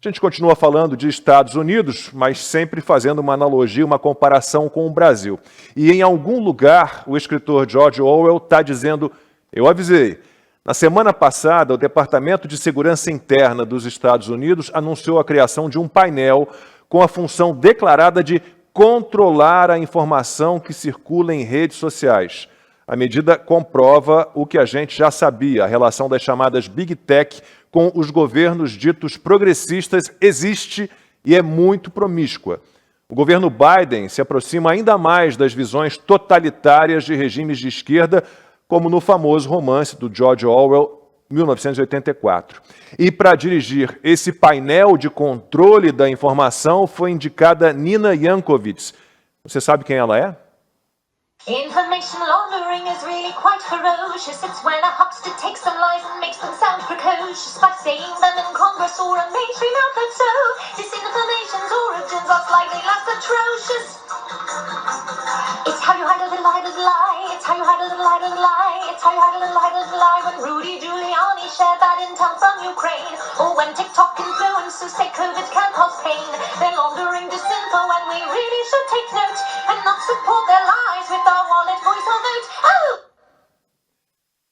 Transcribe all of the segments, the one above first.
A gente continua falando de Estados Unidos, mas sempre fazendo uma analogia, uma comparação com o Brasil. E em algum lugar, o escritor George Orwell está dizendo, eu avisei. Na semana passada, o Departamento de Segurança Interna dos Estados Unidos anunciou a criação de um painel com a função declarada de controlar a informação que circula em redes sociais. A medida comprova o que a gente já sabia, a relação das chamadas Big Tech com os governos ditos progressistas existe e é muito promíscua. O governo Biden se aproxima ainda mais das visões totalitárias de regimes de esquerda, como no famoso romance do George Orwell, 1984. E para dirigir esse painel de controle da informação foi indicada Nina Jankowicz. Você sabe quem ela é? Information laundering is really quite ferocious. It's when a huckster takes some lies and makes them sound precocious by saying them in Congress or a mainstream outlet. So disinformation's origins are slightly less atrocious. It's how you hide a little lie. It's how you hide a little lie. It's how you hide a little lie. When Rudy Giuliani shared bad intel from Ukraine, or when TikTok influencers say COVID can cause pain, they're laundering disinfo and we really should take note and not support their lies with our wallet, voice or vote. Oh!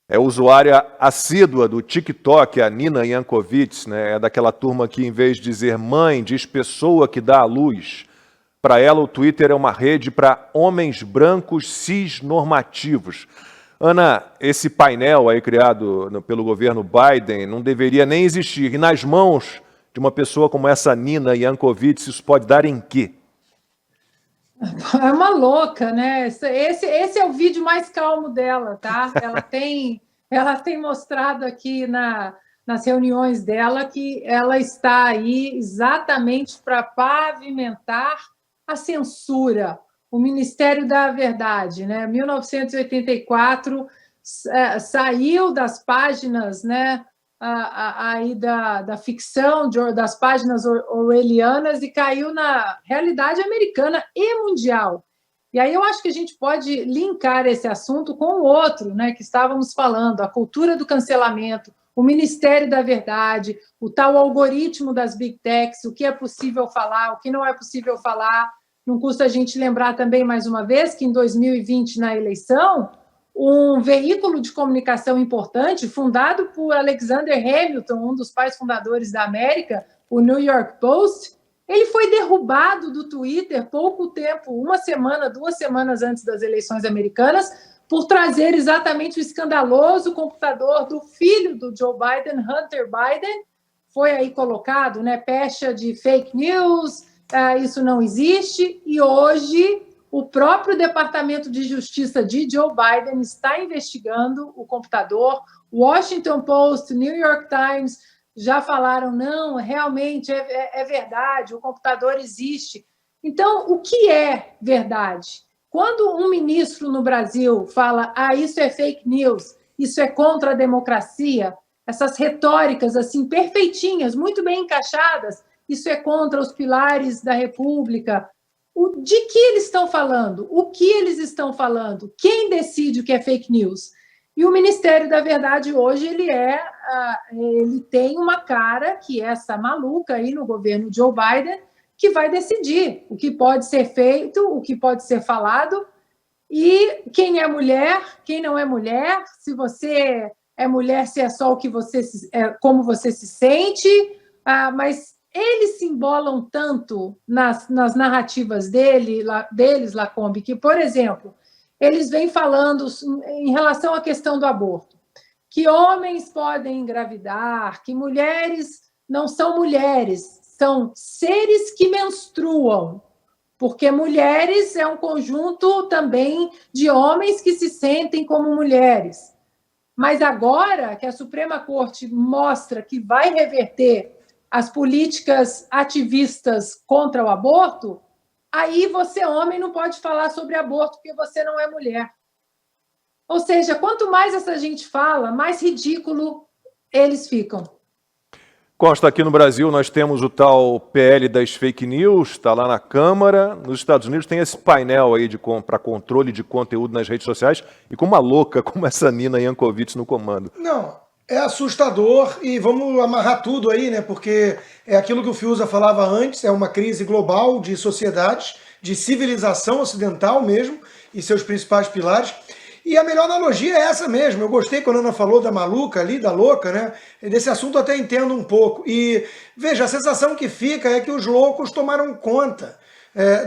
É usuária assídua do TikTok, a Nina Jankowicz, né? É daquela turma que, em vez de dizer mãe, diz pessoa que dá à luz. Para ela, o Twitter é uma rede para homens brancos cisnormativos. Ana, esse painel aí criado pelo governo Biden não deveria nem existir. E nas mãos de uma pessoa como essa Nina Jankowicz, isso pode dar em quê? É uma louca, né? Esse é o vídeo mais calmo dela, tá? Ela tem mostrado aqui nas reuniões dela que ela está aí exatamente para pavimentar a censura, o Ministério da Verdade, né? 1984 saiu das páginas, né? Aí da ficção, das páginas orwellianas e caiu na realidade americana e mundial. E aí eu acho que a gente pode linkar esse assunto com o outro, né, que estávamos falando, a cultura do cancelamento, o Ministério da Verdade, o tal algoritmo das Big Techs, o que é possível falar, o que não é possível falar. Não custa a gente lembrar também, mais uma vez, que em 2020, na eleição, um veículo de comunicação importante, fundado por Alexander Hamilton, um dos pais fundadores da América, o New York Post, ele foi derrubado do Twitter pouco tempo, uma semana, 2 semanas antes das eleições americanas, por trazer exatamente o escandaloso computador do filho do Joe Biden, Hunter Biden. Foi aí colocado, né, pecha de fake news, isso não existe, e hoje o próprio Departamento de Justiça de Joe Biden está investigando o computador. Washington Post, New York Times já falaram, não, realmente é verdade, o computador existe. Então, o que é verdade? Quando um ministro no Brasil fala, isso é fake news, isso é contra a democracia, essas retóricas assim perfeitinhas, muito bem encaixadas, isso é contra os pilares da República. De que eles estão falando? O que eles estão falando? Quem decide o que é fake news? E o Ministério da Verdade hoje ele tem uma cara que é essa maluca aí no governo Joe Biden, que vai decidir o que pode ser feito, o que pode ser falado, e quem é mulher, quem não é mulher, se você é mulher, se é só o que como você se sente, mas eles se embolam tanto nas narrativas deles, Lacombe, que, por exemplo, eles vêm falando em relação à questão do aborto, que homens podem engravidar, que mulheres não são mulheres, são seres que menstruam, porque mulheres é um conjunto também de homens que se sentem como mulheres. Mas agora que a Suprema Corte mostra que vai reverter as políticas ativistas contra o aborto, aí você, homem, não pode falar sobre aborto porque você não é mulher. Ou seja, quanto mais essa gente fala, mais ridículo eles ficam. Costa, aqui no Brasil nós temos o tal PL das fake news, está lá na Câmara. Nos Estados Unidos tem esse painel aí para controle de conteúdo nas redes sociais e com uma louca como essa Nina Jankowicz no comando. Não, É assustador e vamos amarrar tudo aí, né? Porque é aquilo que o Fiuza falava antes, é uma crise global de sociedades, de civilização ocidental mesmo, e seus principais pilares. E a melhor analogia é essa mesmo. Eu gostei quando a Ana falou da maluca ali, da louca, né? E desse assunto eu até entendo um pouco. E veja, a sensação que fica é que os loucos tomaram conta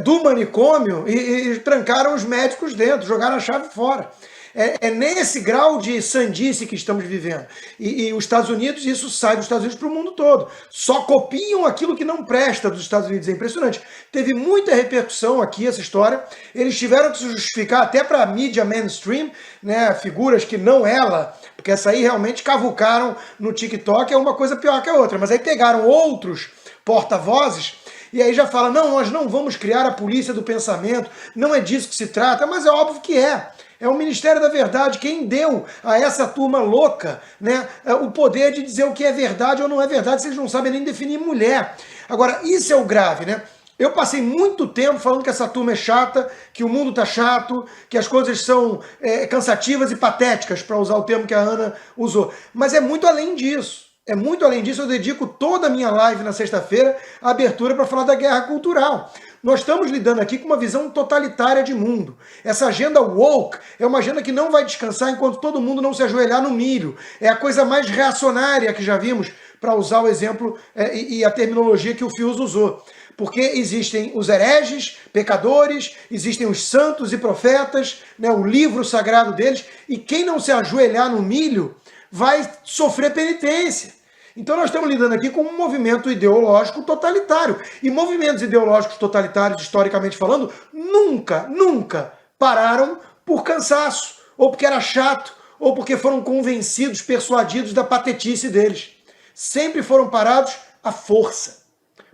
do manicômio e trancaram os médicos dentro, jogaram a chave fora. É nesse grau de sandice que estamos vivendo. E os Estados Unidos, isso sai dos Estados Unidos para o mundo todo. Só copiam aquilo que não presta dos Estados Unidos. É impressionante. Teve muita repercussão aqui essa história. Eles tiveram que se justificar até para a mídia mainstream, né, figuras que não ela, porque essa aí realmente cavucaram no TikTok, é uma coisa pior que a outra. Mas aí pegaram outros porta-vozes e aí já fala, não, nós não vamos criar a polícia do pensamento, não é disso que se trata, mas é óbvio que é. É o Ministério da Verdade quem deu a essa turma louca, né, o poder de dizer o que é verdade ou não é verdade, se eles não sabem nem definir mulher. Agora, isso é o grave, né? Eu passei muito tempo falando que essa turma é chata, que o mundo tá chato, que as coisas são cansativas e patéticas, para usar o termo que a Ana usou. Mas é muito além disso. É muito além disso, eu dedico toda a minha live na sexta-feira à abertura para falar da guerra cultural. Nós estamos lidando aqui com uma visão totalitária de mundo. Essa agenda woke é uma agenda que não vai descansar enquanto todo mundo não se ajoelhar no milho. É a coisa mais reacionária que já vimos, para usar o exemplo e a terminologia que o Fius usou. Porque existem os hereges, pecadores, existem os santos e profetas, né, o livro sagrado deles, e quem não se ajoelhar no milho vai sofrer penitência. Então nós estamos lidando aqui com um movimento ideológico totalitário. E movimentos ideológicos totalitários, historicamente falando, nunca pararam por cansaço, ou porque era chato, ou porque foram convencidos, persuadidos da patetice deles. Sempre foram parados à força,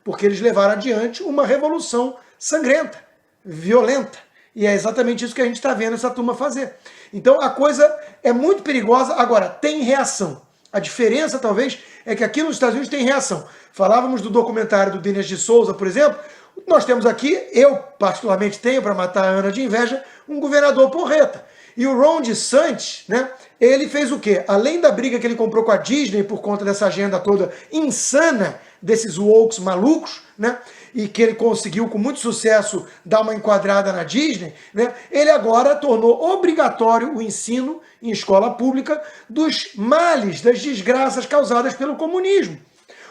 porque eles levaram adiante uma revolução sangrenta, violenta. E é exatamente isso que a gente está vendo essa turma fazer. Então a coisa é muito perigosa. Agora, tem reação. A diferença, talvez, é que aqui nos Estados Unidos tem reação. Falávamos do documentário do Denis de Souza, por exemplo. Nós temos aqui, eu particularmente tenho, para matar a Ana de inveja, um governador porreta. E o Ron DeSantis, né, ele fez o quê? Além da briga que ele comprou com a Disney por conta dessa agenda toda insana desses wokes malucos, né, e que ele conseguiu com muito sucesso dar uma enquadrada na Disney, né, ele agora tornou obrigatório o ensino em escola pública dos males, das desgraças causadas pelo comunismo.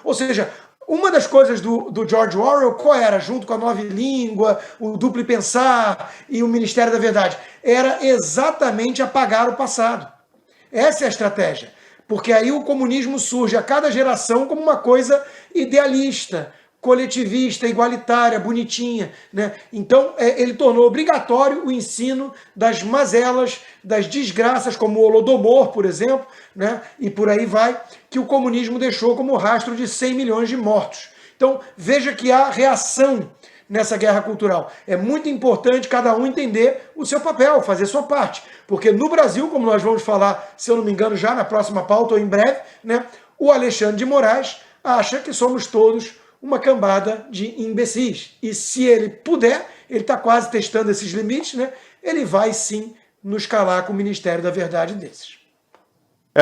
Ou seja, uma das coisas do George Orwell, qual era? Junto com a nova língua, o duplo pensar e o Ministério da Verdade, era exatamente apagar o passado. Essa é a estratégia. Porque aí o comunismo surge a cada geração como uma coisa idealista, coletivista, igualitária, bonitinha, né? Então, ele tornou obrigatório o ensino das mazelas, das desgraças, como o Holodomor, por exemplo, né? E por aí vai, que o comunismo deixou como rastro de 100 milhões de mortos. Então, veja que há reação nessa guerra cultural. É muito importante cada um entender o seu papel, fazer sua parte. Porque no Brasil, como nós vamos falar, se eu não me engano, já na próxima pauta ou em breve, né? O Alexandre de Moraes acha que somos todos uma cambada de imbecis. E se ele puder, ele está quase testando esses limites, né? Ele vai sim nos calar com o Ministério da Verdade desses.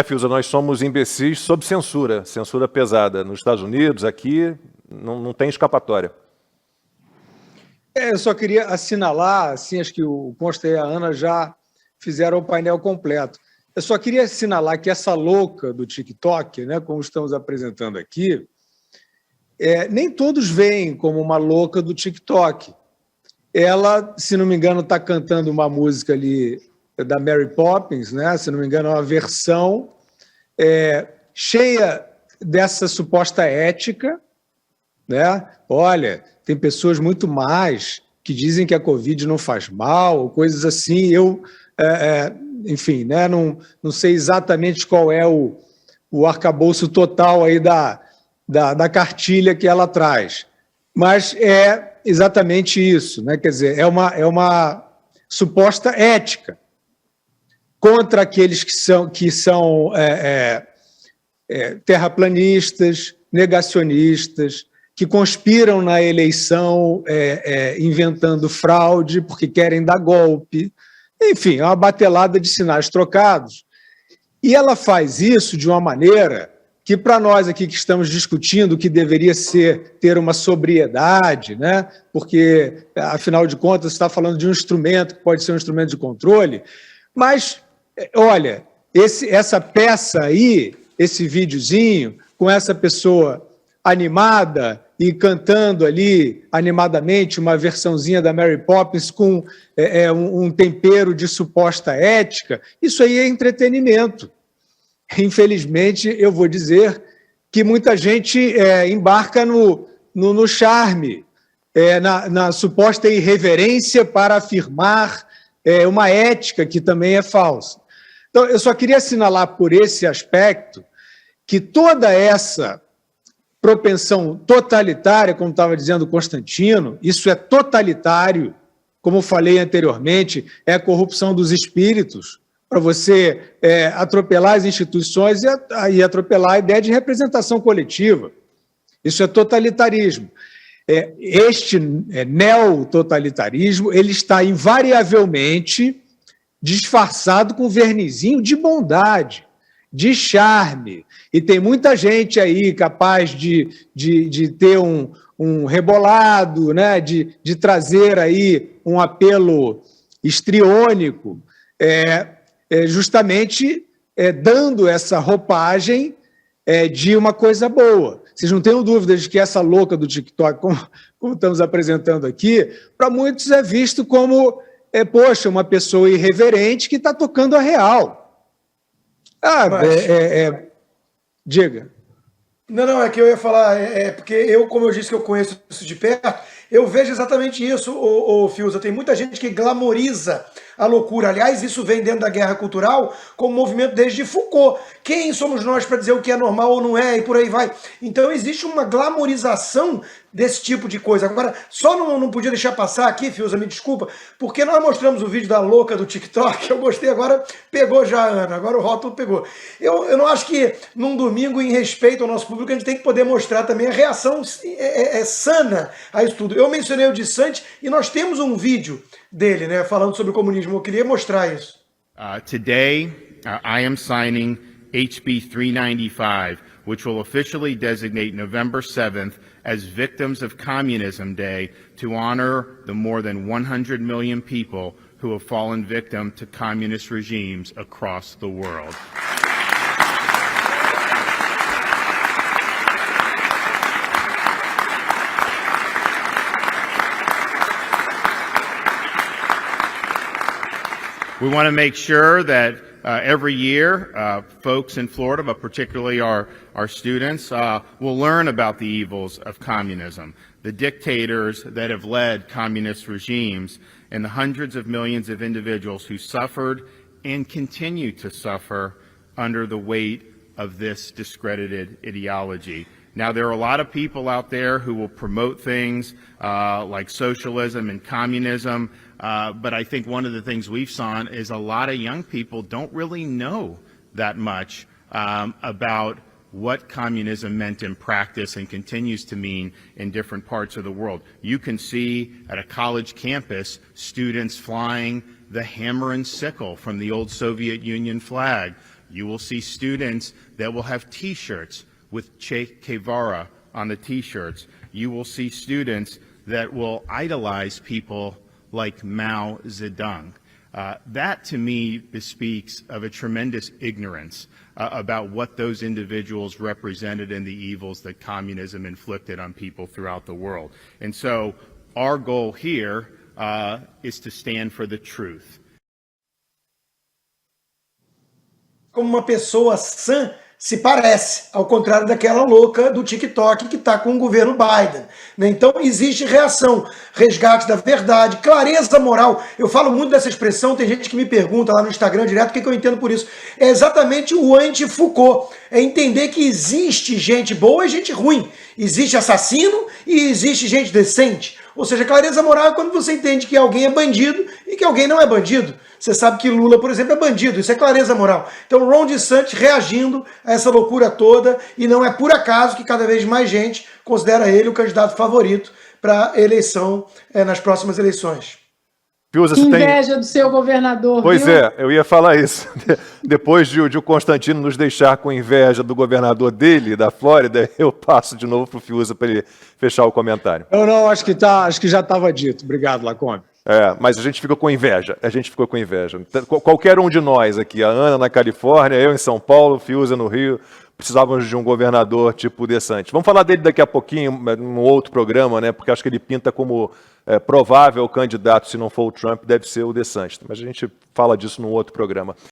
Fiuza, nós somos imbecis sob censura, censura pesada. Nos Estados Unidos, aqui, não tem escapatória. Eu só queria assinalar, assim, acho que o Consta e a Ana já fizeram o painel completo. Eu só queria assinalar que essa louca do TikTok, né, como estamos apresentando aqui, nem todos veem como uma louca do TikTok. Ela, se não me engano, está cantando uma música ali da Mary Poppins, né? Se não me engano, é uma versão cheia dessa suposta ética, né? Olha, tem pessoas muito mais que dizem que a Covid não faz mal, coisas assim. Eu, enfim, né? Não sei exatamente qual é o arcabouço total aí da cartilha que ela traz. Mas é exatamente isso, né? Quer dizer, é uma suposta ética contra aqueles que são terraplanistas, negacionistas, que conspiram na eleição inventando fraude porque querem dar golpe. Enfim, é uma batelada de sinais trocados. E ela faz isso de uma maneira que, para nós aqui que estamos discutindo, que deveria ter uma sobriedade, né? Porque, afinal de contas, você está falando de um instrumento que pode ser um instrumento de controle, mas, olha, essa peça aí, esse videozinho, com essa pessoa animada e cantando ali animadamente uma versãozinha da Mary Poppins com um tempero de suposta ética, isso aí é entretenimento. Infelizmente, eu vou dizer que muita gente embarca no charme, na suposta irreverência para afirmar uma ética que também é falsa. Então, eu só queria assinalar por esse aspecto que toda essa propensão totalitária, como estava dizendo Constantino, isso é totalitário, como falei anteriormente, é a corrupção dos espíritos, para você atropelar as instituições e atropelar a ideia de representação coletiva. Isso é totalitarismo. Este neototalitarismo, ele está invariavelmente disfarçado com vernizinho de bondade, de charme. E tem muita gente aí capaz de ter um rebolado, né? de trazer aí um apelo histriônico, justamente dando essa roupagem de uma coisa boa. Vocês não tenham dúvidas de que essa louca do TikTok, como estamos apresentando aqui, para muitos é visto como, poxa, uma pessoa irreverente que está tocando a real. Diga. Não, é que eu ia falar, porque eu, como eu disse que eu conheço isso de perto, eu vejo exatamente isso, Fiuza. Tem muita gente que glamoriza a loucura. Aliás, isso vem dentro da guerra cultural como movimento desde Foucault. Quem somos nós para dizer o que é normal ou não é, e por aí vai. Então existe uma glamorização desse tipo de coisa. Agora, só não podia deixar passar aqui, Fiuza, me desculpa, porque nós mostramos o vídeo da louca do TikTok, eu gostei, agora pegou já, Ana, agora o rótulo pegou. Eu não acho que num domingo, em respeito ao nosso público, a gente tem que poder mostrar também a reação sana a isso tudo. Eu mencionei o de Santi e nós temos um vídeo dele, né, falando sobre o comunismo. Eu queria mostrar isso. Today, I am signing HB 395, which will officially designate November 7th as Victims of Communism Day to honor the more than 100 million people who have fallen victim to communist regimes across the world. We want to make sure that every year folks in Florida, but particularly our students, will learn about the evils of communism, the dictators that have led communist regimes, and the hundreds of millions of individuals who suffered and continue to suffer under the weight of this discredited ideology. Now, there are a lot of people out there who will promote things like socialism and communism, but I think one of the things we've seen is a lot of young people don't really know that much about what communism meant in practice and continues to mean in different parts of the world. You can see at a college campus students flying the hammer and sickle from the old Soviet Union flag. You will see students that will have T-shirts with Che Guevara on the T-shirts. You will see students that will idolize people like Mao Zedong. That, to me, bespeaks of a tremendous ignorance about what those individuals represented and the evils that communism inflicted on people throughout the world. And so our goal here is to stand for the truth. Como uma pessoa sã se parece, ao contrário daquela louca do TikTok que está com o governo Biden, né? Então existe reação, resgate da verdade, clareza moral. Eu falo muito dessa expressão, tem gente que me pergunta lá no Instagram direto o que eu entendo por isso. É exatamente o anti-Foucault, é entender que existe gente boa e gente ruim, existe assassino e existe gente decente. Ou seja, clareza moral é quando você entende que alguém é bandido e que alguém não é bandido. Você sabe que Lula, por exemplo, é bandido, isso é clareza moral. Então Ron DeSantis reagindo a essa loucura toda, e não é por acaso que cada vez mais gente considera ele o candidato favorito para a eleição, nas próximas eleições. Fiuza, Que você tem... inveja do seu governador, Pois viu? é, eu ia falar isso. Depois de o Constantino nos deixar com inveja do governador dele, da Flórida, eu passo de novo para o Fiuza para ele fechar o comentário. Não, acho que já estava dito. Obrigado, Lacombe. Mas a gente ficou com inveja. Qualquer um de nós aqui, a Ana na Califórnia, eu em São Paulo, o Fiuza no Rio, precisávamos de um governador tipo DeSantis. Vamos falar dele daqui a pouquinho, num outro programa, né? Porque acho que ele pinta como provável candidato, se não for o Trump, deve ser o DeSantis. Mas a gente fala disso num outro programa.